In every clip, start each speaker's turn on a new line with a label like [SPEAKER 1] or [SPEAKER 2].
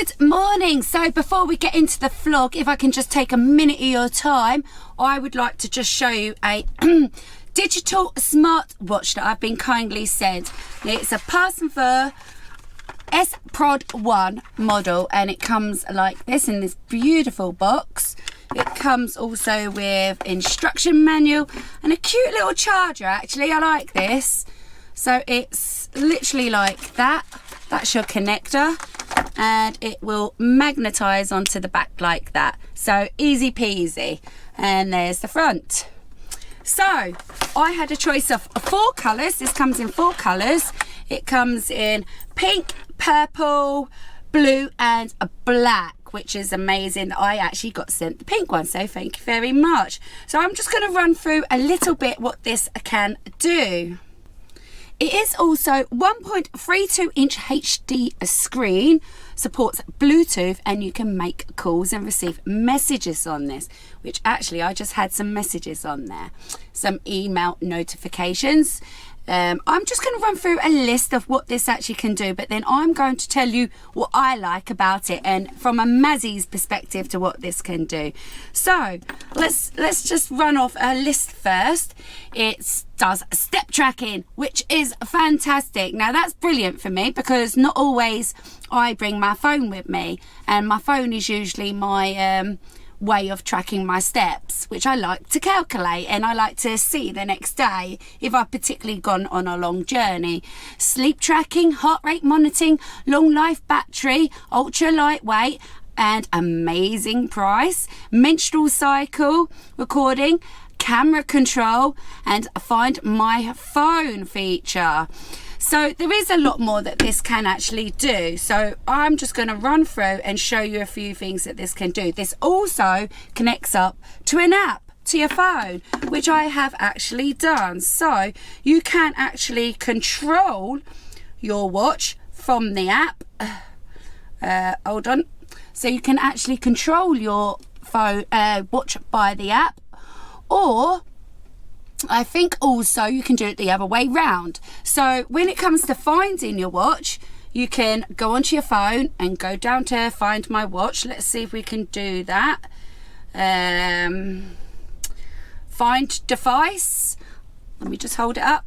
[SPEAKER 1] Good morning. So before we get into the vlog, if I can just take a minute of your time, I would like to just show you a digital smartwatch that I've been kindly sent. It's a parsonver S Prod 1 model, and it comes like this in this beautiful box. It comes also with instruction manual and a cute little charger. Actually, I like this. So it's literally like that. That's your connector, and it will magnetize onto the back like that. So easy peasy. And there's the front. So I had a choice of 4 colors. This comes in 4 colors. It comes in pink, purple, blue and a black, which is amazing. I actually got sent the pink one, so thank you very much. So I'm just going to run through a little bit what this can do. It is also 1.32 inch HD screen, supports Bluetooth, and you can make calls and receive messages on this, which actually I just had some messages on there, some email notifications. I'm just going to run through a list of what this actually can do, but then I'm going to tell you what I like about it and from a Mazzy's perspective to what this can do. So let's just run off a list first. It does step tracking, which is fantastic. Now that's brilliant for me because not always I bring my phone with me, and my phone is usually my way of tracking my steps, which I like to calculate, and I like to see the next day if I've particularly gone on a long journey. Sleep tracking, heart rate monitoring, long life battery, ultra lightweight and amazing price, menstrual cycle recording, camera control and find my phone feature. So there is a lot more that this can actually do. So I'm just going to run through and show you a few things that this can do. This also connects up to an app to your phone, which I have actually done. So you can actually control your watch from the app. Hold on. So you can actually control your phone watch by the app, or I think also you can do it the other way round. So when it comes to finding your watch, you can go onto your phone and go down to find my watch. Let's see if we can do that. Find device. Let me just hold it up.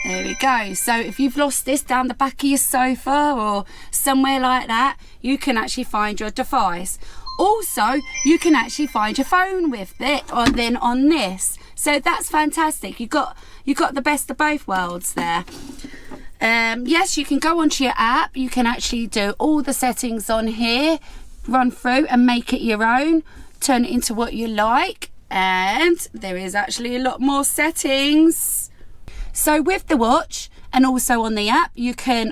[SPEAKER 1] There we go. So if you've lost this down the back of your sofa or somewhere like that, you can actually find your device. Also, you can actually find your phone with it, or then on this. So that's fantastic. You got the best of both worlds there. Yes, you can go onto your app. You can actually do all the settings on here, run through and make it your own, turn it into what you like, and there is actually a lot more settings. So with the watch and also on the app, you can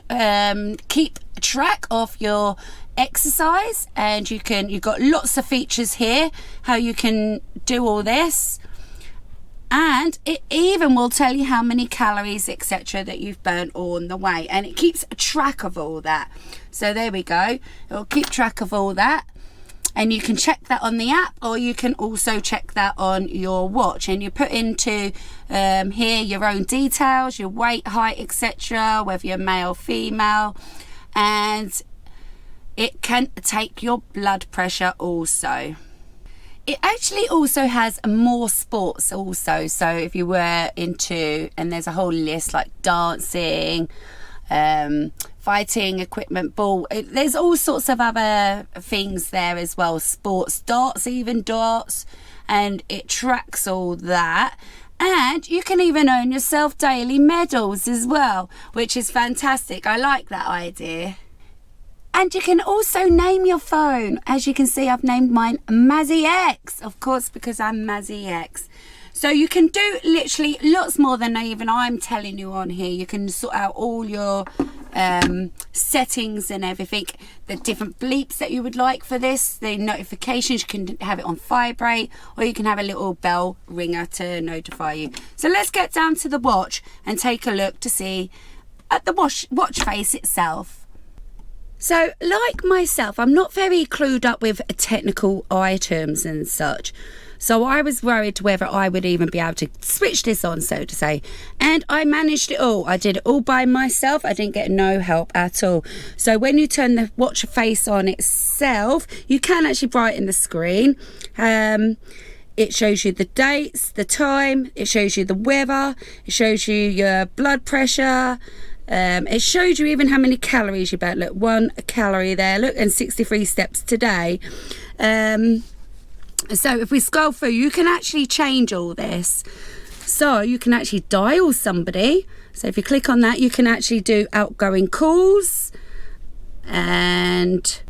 [SPEAKER 1] keep track of your exercise, and you've got lots of features here how you can do all this, and it even will tell you how many calories etc that you've burnt on the way, and it keeps track of all that. So there we go, it'll keep track of all that, and you can check that on the app, or you can also check that on your watch, and you put into here your own details, your weight, height etc, whether you're male, female, and it can take your blood pressure also. It actually also has more sports also. So if you were into, and there's a whole list like dancing, fighting equipment, ball, there's all sorts of other things there as well. Sports, darts, even darts, and it tracks all that. And you can even earn yourself daily medals as well, which is fantastic. I like that idea. And you can also name your phone. As you can see, I've named mine Mazzy X, of course, because I'm Mazzy X. So you can do literally lots more than even I'm telling you on here. You can sort out all your settings and everything, the different bleeps that you would like for this, the notifications. You can have it on vibrate, or you can have a little bell ringer to notify you. So let's get down to the watch and take a look to see at the watch face itself. So like myself, I'm not very clued up with technical items and such. So I was worried whether I would even be able to switch this on, so to say. And I managed it all. I did it all by myself. I didn't get no help at all. So when you turn the watch face on itself, you can actually brighten the screen. It shows you the dates, the time, it shows you the weather, it shows you your blood pressure. It shows you even how many calories you burnt. Look, 1 calorie there, look, and 63 steps today. So if we scroll through, you can actually change all this. So you can actually dial somebody. So if you click on that, you can actually do outgoing calls. And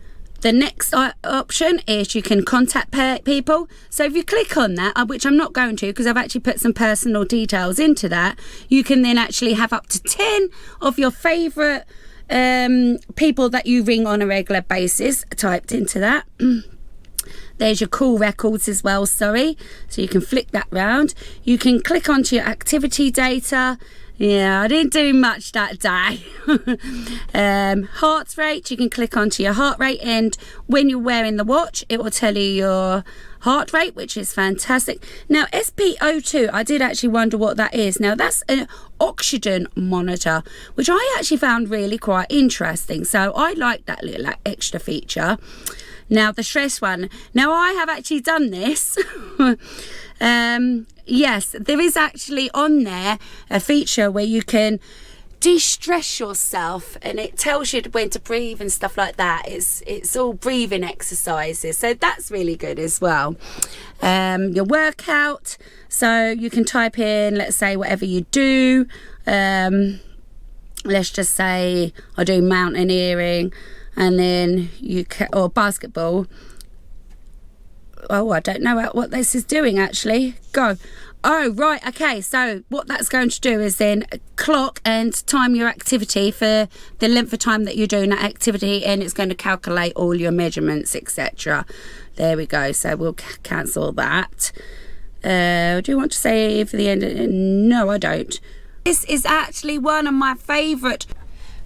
[SPEAKER 1] the next option is you can contact people. So if you click on that, which I'm not going to because I've actually put some personal details into that, you can then actually have up to 10 of your favourite people that you ring on a regular basis typed into that. There's your call records as well, sorry. So you can flick that round. You can click onto your activity data. Yeah, I didn't do much that day. Heart rate, you can click onto your heart rate, and when you're wearing the watch, it will tell you your heart rate, which is fantastic. Now, SpO2, I did actually wonder what that is. Now, that's an oxygen monitor, which I actually found really quite interesting. So I like that little extra feature. Now, the stress one. Now, I have actually done this. Yes, there is actually on there a feature where you can de-stress yourself, and it tells you when to breathe and stuff like that. It's all breathing exercises, so that's really good as well. Your workout, so you can type in, let's say, whatever you do. Let's just say I do mountaineering, and then you can, or basketball. Oh, I don't know what this is doing actually. Go. Oh, right. Okay. So what that's going to do is then clock and time your activity for the length of time that you're doing that activity, and it's going to calculate all your measurements, etc. There we go. So we'll cancel that. Do you want to save the end? No, I don't. This is actually one of my favourite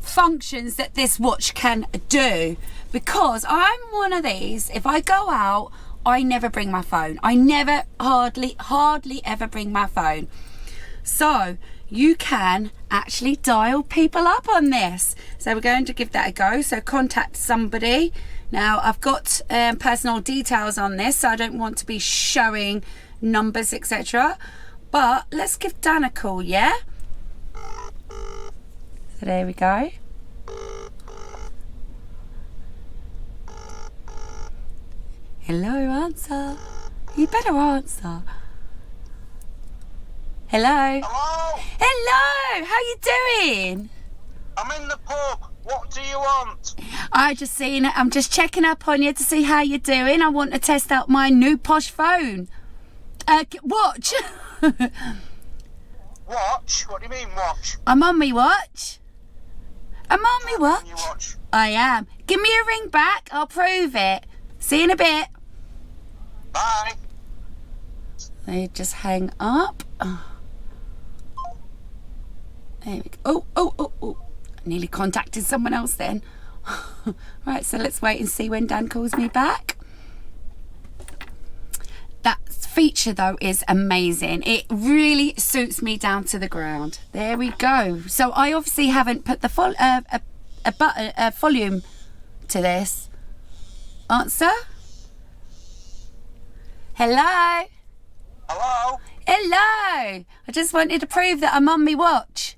[SPEAKER 1] functions that this watch can do, because I'm one of these, if I go out, I never bring my phone. I never, hardly ever bring my phone. So you can actually dial people up on this. So we're going to give that a go. So contact somebody. Now I've got personal details on this, so I don't want to be showing numbers, etc. But let's give Dan a call, yeah? So there we go. Hello, answer. You better answer. Hello.
[SPEAKER 2] Hello?
[SPEAKER 1] Hello, how you doing?
[SPEAKER 2] I'm in the pub. What do you want?
[SPEAKER 1] I'm just checking up on you to see how you're doing. I want to test out my new posh phone. Watch.
[SPEAKER 2] Watch? What do you mean watch?
[SPEAKER 1] I'm on me watch. I'm on me watch.
[SPEAKER 2] You watch?
[SPEAKER 1] I am. Give me a ring back. I'll prove it. See you in a bit.
[SPEAKER 2] Bye.
[SPEAKER 1] They just hang up. There we go. Oh. I nearly contacted someone else then. Right, so let's wait and see when Dan calls me back. That feature though is amazing. It really suits me down to the ground. There we go. So I obviously haven't put the volume to this. Answer? Hello?
[SPEAKER 2] Hello?
[SPEAKER 1] Hello! I just wanted to prove that I'm on me watch.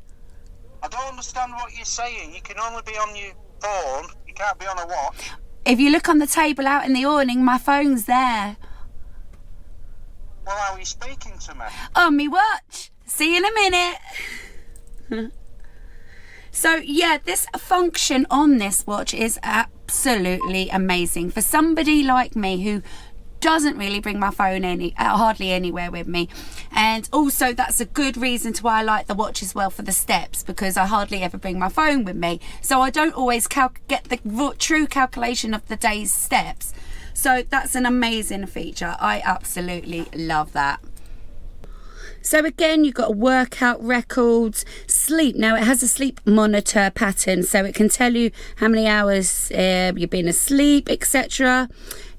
[SPEAKER 2] I don't understand what you're saying. You can only be on your phone. You can't be on a watch.
[SPEAKER 1] If you look on the table out in the awning, my phone's there.
[SPEAKER 2] Well, how are you speaking to me?
[SPEAKER 1] On me watch. See you in a minute. So yeah, this function on this watch is absolutely amazing for somebody like me who doesn't really bring my phone hardly anywhere with me, and also that's a good reason to why I like the watch as well, for the steps, because I hardly ever bring my phone with me, so I don't always get the true calculation of the day's steps. So that's an amazing feature. I absolutely love that. So again, you've got workout records, sleep. Now it has a sleep monitor pattern, so it can tell you how many hours you've been asleep, etc.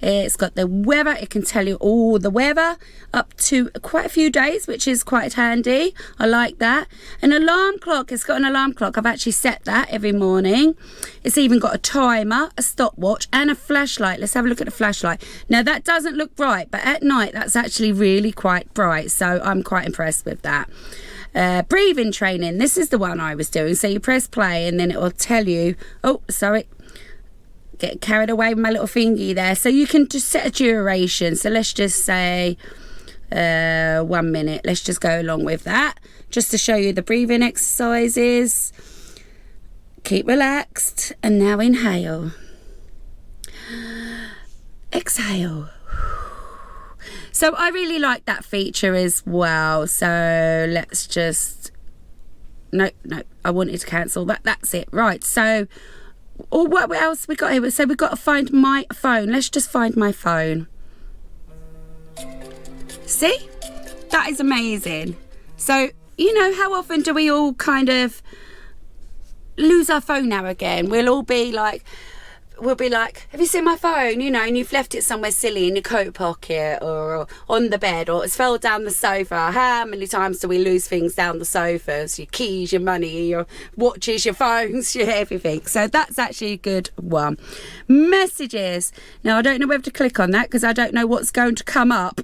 [SPEAKER 1] It's got the weather. It can tell you all the weather up to quite a few days, which is quite handy. I like that. An alarm clock. It's got an alarm clock. I've actually set that every morning. It's even got a timer, a stopwatch, and a flashlight. Let's have a look at the flashlight. Now, that doesn't look bright, but at night that's actually really quite bright, so I'm quite impressed with that. Breathing training. This is the one I was doing. So you press play and then it will tell you, oh, sorry, get carried away with my little thingy there. So you can just set a duration. So let's just say 1 minute. Let's just go along with that, just to show you the breathing exercises. Keep relaxed, and now inhale, exhale. So I really like that feature as well. So let's just, no, I wanted to cancel that. That's it. Right. So, or what else we got here? So we've got to find my phone. Let's just find my phone. See? That is amazing. So, you know, how often do we all kind of lose our phone now again? We'll be like, have you seen my phone? You know, and you've left it somewhere silly in your coat pocket or on the bed, or it's fell down the sofa. How many times do we lose things down the sofas? Your keys, your money, your watches, your phones, your everything. So that's actually a good one. Messages. Now, I don't know whether to click on that because I don't know what's going to come up.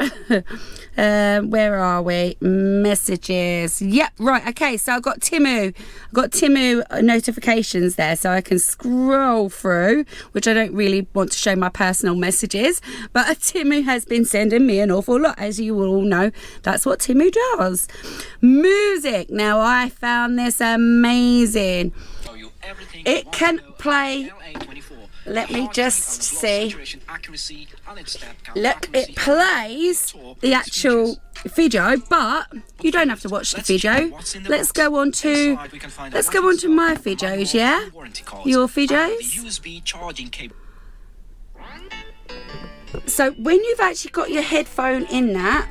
[SPEAKER 1] Where are we? Messages. Yep, right. Okay, so I've got Timu notifications there, so I can scroll through, which I don't really want to show my personal messages, but Timu has been sending me an awful lot, as you all know. That's what Timu does. Music. Now, I found this amazing. It can play. Let me just see. Look, it plays the actual video, but you don't have to watch the video. Let's go on to my videos, yeah? Your videos. So when you've actually got your headphone in that,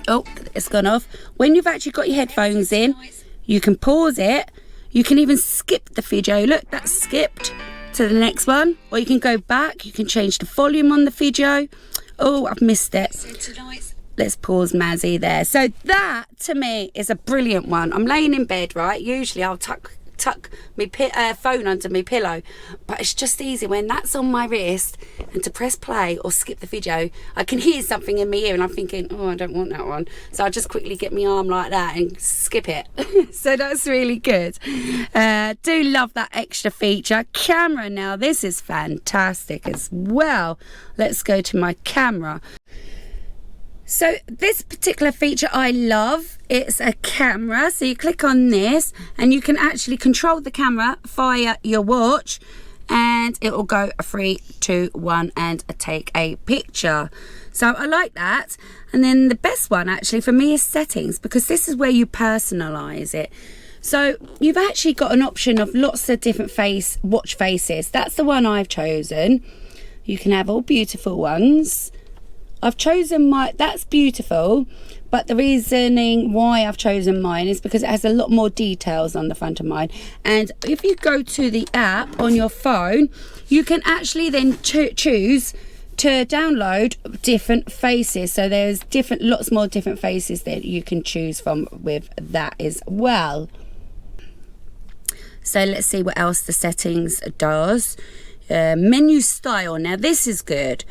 [SPEAKER 1] oh, it's gone off. When you've actually got your headphones in, you can pause it. You can even skip the video. Look, that's skipped to the next one, or you can go back. You can change the volume on the video. Oh, I've missed it. Let's pause Mazzy there. So that to me is a brilliant one. I'm laying in bed, right? Usually I'll tuck my phone under my pillow, but it's just easy when that's on my wrist, and to press play or skip the video, I can hear something in my ear and I'm thinking, oh, I don't want that one, so I'll just quickly get my arm like that and skip it. So that's really good. Do love that extra feature. Camera. Now this is fantastic as well. Let's go to my camera. So this particular feature I love. It's a camera, so you click on this and you can actually control the camera via your watch, and it will go 3, 2, 1 and take a picture. So I like that. And then the best one actually for me is settings, because this is where you personalize it. So you've actually got an option of lots of different watch faces. That's the one I've chosen. You can have all beautiful ones. I've chosen that's beautiful, but the reasoning why I've chosen mine is because it has a lot more details on the front of mine. And if you go to the app on your phone, you can actually then choose to download different faces. So there's lots more different faces that you can choose from with that as well. So let's see what else the settings does. Menu style. Now this is good.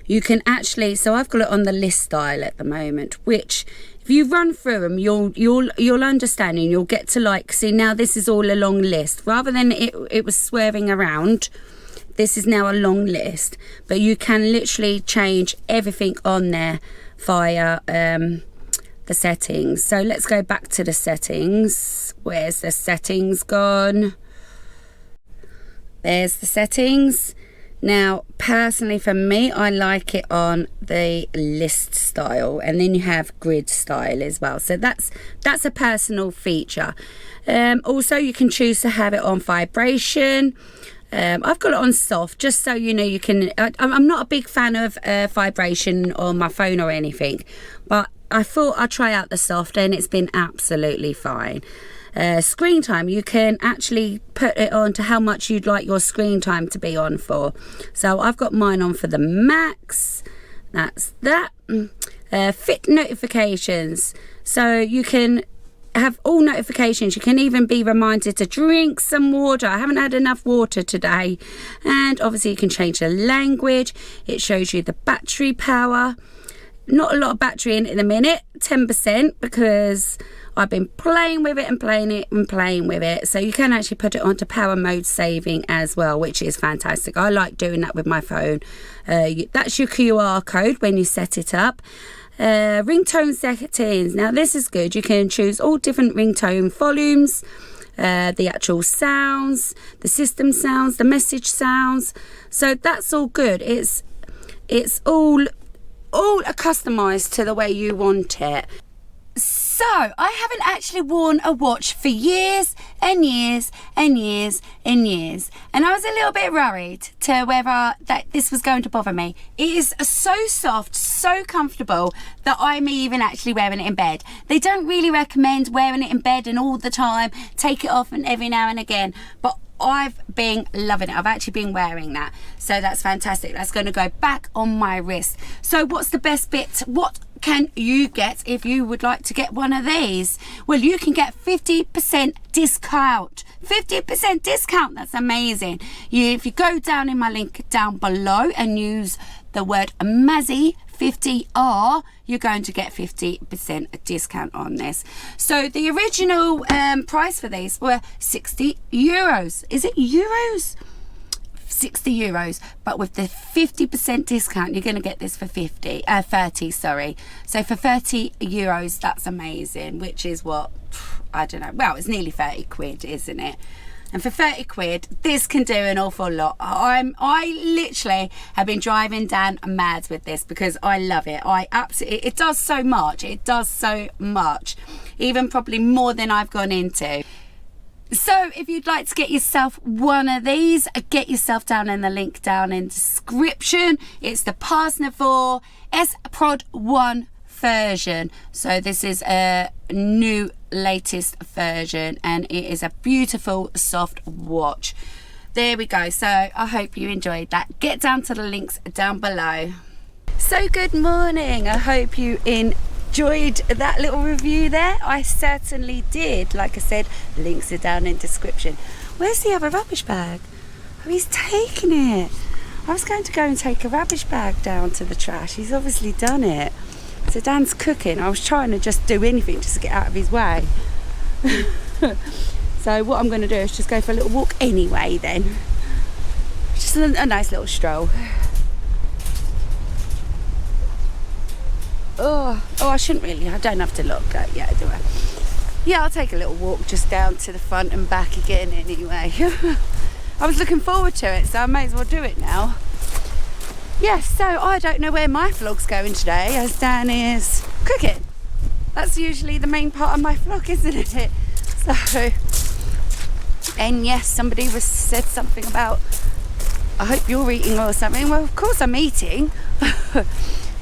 [SPEAKER 1] You can actually, so I've got it on the list style at the moment, which if you run through them, you'll understand, and you'll get to like, see, now this is all a long list. Rather than it was swerving around, this is now a long list. But you can literally change everything on there via the settings. So let's go back to the settings. Where's the settings gone? There's the settings. Now, personally for me, I like it on the list style, and then you have grid style as well. So that's a personal feature. Also, you can choose to have it on vibration. I've got it on soft, just so you know you can. I'm not a big fan of vibration on my phone or anything, but I thought I'd try out the soft, and it's been absolutely fine. screen time. You can actually put it on to how much you'd like your screen time to be on for. So I've got mine on for the max. That's that. Fit notifications. So you can have all notifications. You can even be reminded to drink some water. I haven't had enough water today. And obviously you can change the language. It shows you the battery power. Not a lot of battery in it in a minute, 10%, because I've been playing with it and playing with it. So you can actually put it onto power mode saving as well, which is fantastic. I like doing that with my phone. That's your QR code when you set it up. Ringtone settings. Now this is good. You can choose all different ringtone volumes, the actual sounds, the system sounds, the message sounds. So that's all good. It's all customized to the way you want it. So I haven't actually worn a watch for years and years and years and years, and I was a little bit worried to whether that this was going to bother me. It is so soft, so comfortable that I'm even actually wearing it in bed. They don't really recommend wearing it in bed and all the time. Take it off and every now and again, but I've been loving it. I've actually been wearing that, so that's fantastic. That's going to go back on my wrist. So what's the best bit? What can you get if you would like to get one of these? Well, you can get 50% discount. 50% discount. That's amazing. If you go down in my link down below and use the word Mazzy 50R, you're going to get 50% discount on this. So the original price for these were 60 euros. Is it euros? 60 euros, but with the 50% discount you're going to get this for 30, sorry. So for 30 euros, that's amazing, which is what, I don't know, well, it's nearly 30 quid, isn't it? And for 30 quid, this can do an awful lot. I literally have been driving Dan mad with this because I love it. It does so much. It does so much, even probably more than I've gone into. So if you'd like to get yourself one of these, get yourself down in the link down in description. It's the parsonver S Prod 1 version. So this is a new latest version and it is a beautiful soft watch. There we go. So I hope you enjoyed that. Get down to the links down below. So good morning. I hope you enjoyed that little review there. I certainly did. Like I said, links are down in description. Where's the other rubbish bag? Oh, he's taken it. I was going to go and take a rubbish bag down to the trash. He's obviously done it. So Dan's cooking. I was trying to just do anything just to get out of his way. So what I'm going to do is just go for a little walk anyway then. Just a nice little stroll. Oh, I shouldn't really. I don't have to look at yeah, do I? Yeah, I'll take a little walk just down to the front and back again anyway. I was looking forward to it, so I may as well do it now. Yes, so I don't know where my vlog's going today, as Dan is cooking. That's usually the main part of my vlog, isn't it? So, and yes, somebody said something about, I hope you're eating or something. Well, of course I'm eating.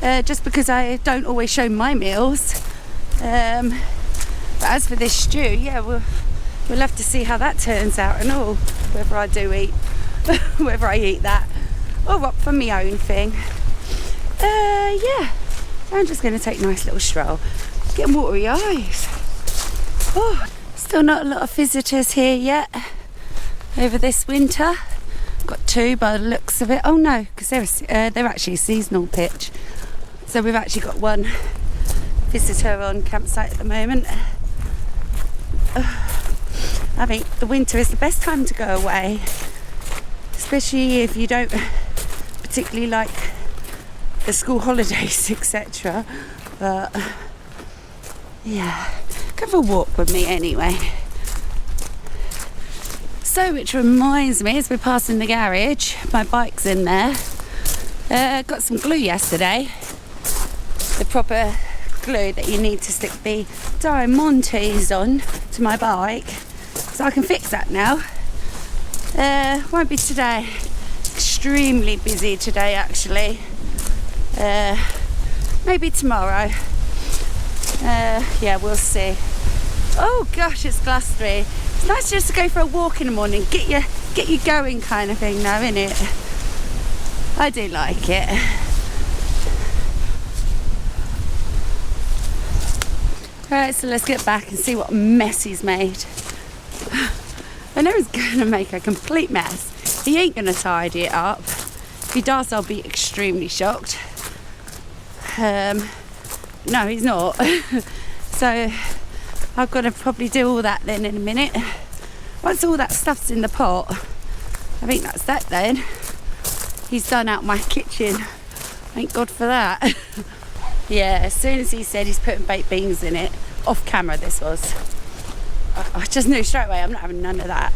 [SPEAKER 1] Just because I don't always show my meals. But as for this stew, yeah, we'll have to see how that turns out and all, whether I do eat, whether I eat that. Or what for my own thing. Yeah, I'm just going to take a nice little stroll. Getting watery eyes. Oh, still not a lot of visitors here yet over this winter. Got two by the looks of it. Oh no, because they're actually a seasonal pitch. So we've actually got one visitor on campsite at the moment. I think the winter is the best time to go away, especially if you don't particularly like the school holidays, etc. But yeah, go for a walk with me anyway. So, which reminds me, as we're passing the garage, my bike's in there. Got some glue yesterday, the proper glue that you need to stick the diamantes on to my bike, so I can fix that now. Won't be today. Extremely busy today actually. Maybe tomorrow. Yeah, we'll see. Oh gosh, it's blustery. It's nice just to go for a walk in the morning, get you going kind of thing now, isn't it? I do like it. Right, so let's get back and see what mess he's made. I know he's gonna make a complete mess. He ain't gonna tidy it up. If he does, I'll be extremely shocked. No, he's not. So I've got to probably do all that then in a minute. Once all that stuff's in the pot, I think that's that then. He's done out my kitchen. Thank God for that. Yeah, as soon as he said he's putting baked beans in it, off camera this was, I just knew straight away I'm not having none of that.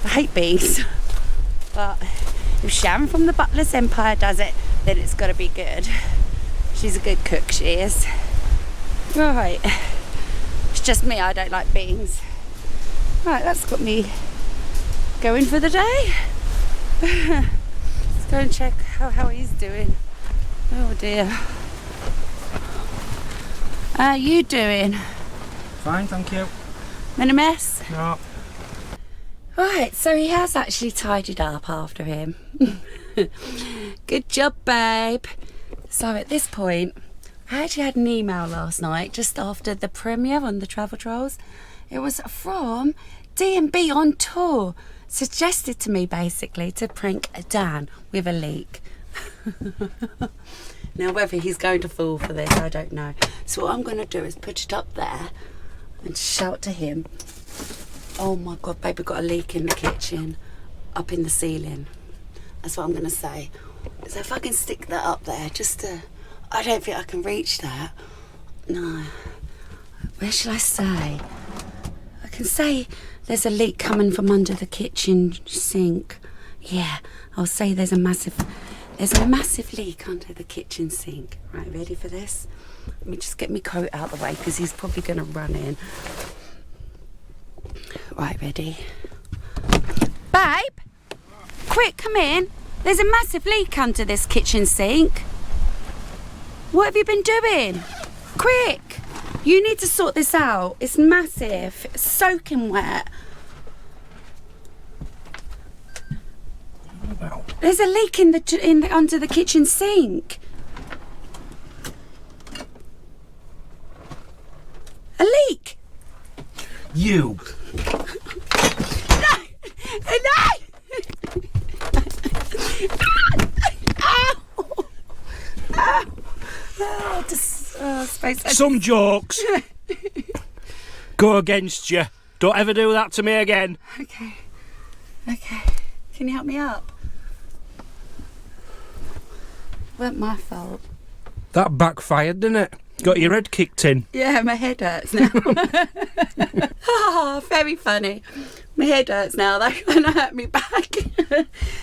[SPEAKER 1] I hate beans. But if Sharon from the Butler's Empire does it, then it's got to be good. She's a good cook, she is. Right, it's just me, I don't like beans. Right, that's got me going for the day. Let's go and check how he's doing. Oh dear. How are you doing?
[SPEAKER 3] Fine, thank you.
[SPEAKER 1] In a mess?
[SPEAKER 3] No.
[SPEAKER 1] Right, so he has actually tidied up after him. Good job, babe. So at this point, I actually had an email last night just after the premiere on the Travel Trolls. It was from D&B on tour. Suggested to me basically to prank Dan with a leak. Now whether he's going to fall for this, I don't know. So what I'm going to do is put it up there and shout to him, oh my God, babe, we've got a leak in the kitchen, up in the ceiling. That's what I'm going to say. So if I can stick that up there, I don't think I can reach that. No. Where shall I say? I can say there's a leak coming from under the kitchen sink. Yeah, I'll say there's a massive leak under the kitchen sink. Right, ready for this? Let me just get my coat out of the way because he's probably going to run in. Right, ready? Babe! Quick, come in. There's a massive leak under this kitchen sink. What have you been doing? Quick! You need to sort this out. It's massive. It's soaking wet. There's a leak under the kitchen sink. A leak!
[SPEAKER 3] You!
[SPEAKER 1] No! No! Ow! Ow! Oh,
[SPEAKER 3] Some jokes go against you. Don't ever do that to me again.
[SPEAKER 1] Okay. Can you help me up? Weren't my fault.
[SPEAKER 3] That backfired, didn't it? Got your head kicked in.
[SPEAKER 1] Yeah, my head hurts now. Oh, very funny. My head hurts now. They're going to hurt me back.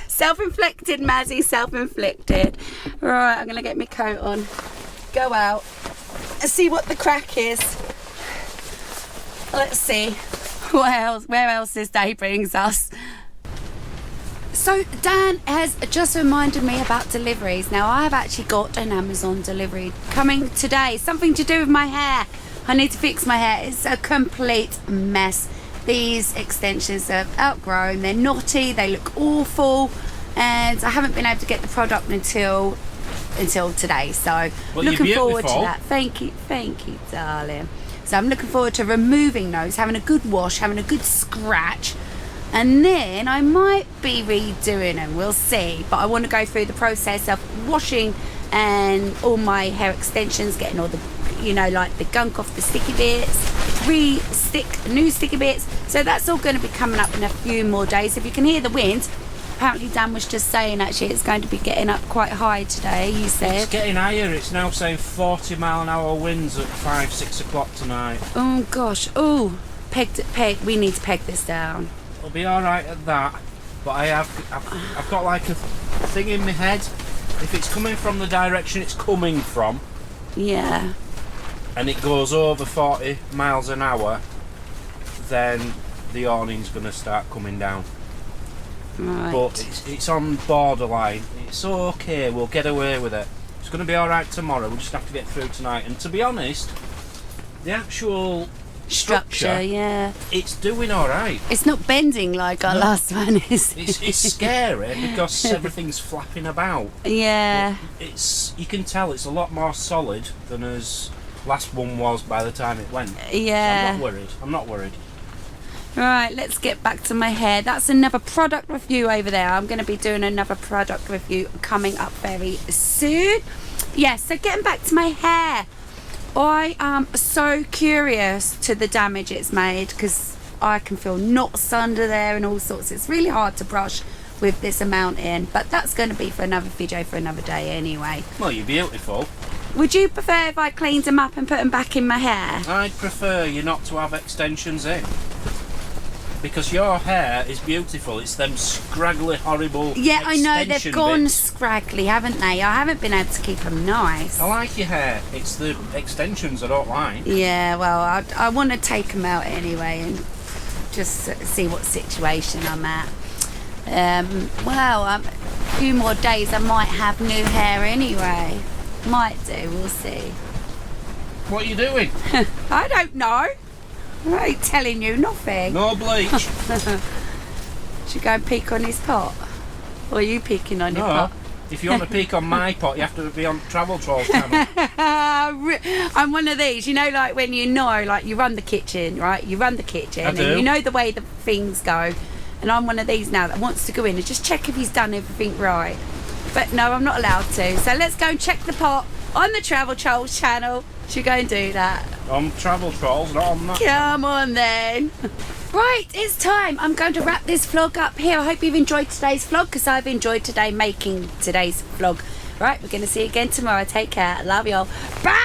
[SPEAKER 1] Self-inflicted, Mazzy, self-inflicted. Right, I'm going to get my coat on. Go out and see what the crack is. Let's see where else this day brings us. So Dan has just reminded me about deliveries. Now I've actually got an Amazon delivery coming today. Something to do with my hair. I need to fix my hair. It's a complete mess. These extensions are outgrown. They're knotty. They look awful. And I haven't been able to get the product until today. So looking forward to that. Thank you, darling. So I'm looking forward to removing those, having a good wash, having a good scratch. And then I might be redoing them, we'll see. But I want to go through the process of washing and all my hair extensions, getting all the, like the gunk off the sticky bits, re-stick new sticky bits. So that's all going to be coming up in a few more days. If you can hear the wind, apparently Dan was just saying actually it's going to be getting up quite high today, he said.
[SPEAKER 3] It's getting higher. It's now saying 40 mile an hour winds at 5-6 o'clock tonight.
[SPEAKER 1] Oh gosh, oh, we need to peg this down.
[SPEAKER 3] It'll be alright at that, but I've got like a thing in my head. If it's coming from the direction it's coming from,
[SPEAKER 1] yeah,
[SPEAKER 3] and it goes over 40 miles an hour, then the awning's going to start coming down.
[SPEAKER 1] right.
[SPEAKER 3] But it's on borderline. It's okay, we'll get away with it. It's going to be alright tomorrow, we'll just have to get through tonight. And to be honest, the actual
[SPEAKER 1] structure, yeah.
[SPEAKER 3] It's doing all right.
[SPEAKER 1] It's not bending like our last one is.
[SPEAKER 3] It's scary because everything's flapping about.
[SPEAKER 1] Yeah.
[SPEAKER 3] It's, you can tell it's a lot more solid than as last one was by the time it went.
[SPEAKER 1] Yeah.
[SPEAKER 3] So I'm not worried.
[SPEAKER 1] Right, let's get back to my hair. That's another product review over there. I'm going to be doing another product review coming up very soon. Yes, so getting back to my hair. I am so curious to the damage it's made because I can feel knots under there and all sorts. It's really hard to brush with this amount in, but that's going to be for another video for another day anyway.
[SPEAKER 3] Well, you're beautiful.
[SPEAKER 1] Would you prefer if I cleaned them up and put them back in my hair?
[SPEAKER 3] I'd prefer you not to have extensions in. Because your hair is beautiful. It's them scraggly, horrible
[SPEAKER 1] Yeah, I know, they've
[SPEAKER 3] extension
[SPEAKER 1] gone
[SPEAKER 3] bits.
[SPEAKER 1] scraggly, haven't they? I haven't been able to keep them nice.
[SPEAKER 3] I like your hair. It's the extensions I don't like.
[SPEAKER 1] Yeah, well, I want to take them out anyway and just see what situation I'm at. A few more days I might have new hair anyway. Might do, we'll see.
[SPEAKER 3] What are you doing?
[SPEAKER 1] I don't know. I ain't telling you nothing.
[SPEAKER 3] No bleach.
[SPEAKER 1] Should go and peek on his pot? Or are you peeking on your
[SPEAKER 3] No.
[SPEAKER 1] pot?
[SPEAKER 3] If you want to peek on my pot, you have to be on Travel Trolls channel.
[SPEAKER 1] I'm one of these, you know, like when you know, like you run the kitchen, right? You run the kitchen
[SPEAKER 3] I
[SPEAKER 1] and
[SPEAKER 3] do.
[SPEAKER 1] you know the way the things go. And I'm one of these now that wants to go in and just check if he's done everything right. But no, I'm not allowed to. So let's go and check the pot on the Travel Trolls channel. Should we go and do that?
[SPEAKER 3] On Travel Trolls, not on that.
[SPEAKER 1] Come on then. Right, it's time. I'm going to wrap this vlog up here. I hope you've enjoyed today's vlog because I've enjoyed making today's vlog. Right, we're going to see you again tomorrow. Take care. Love y'all. Bye.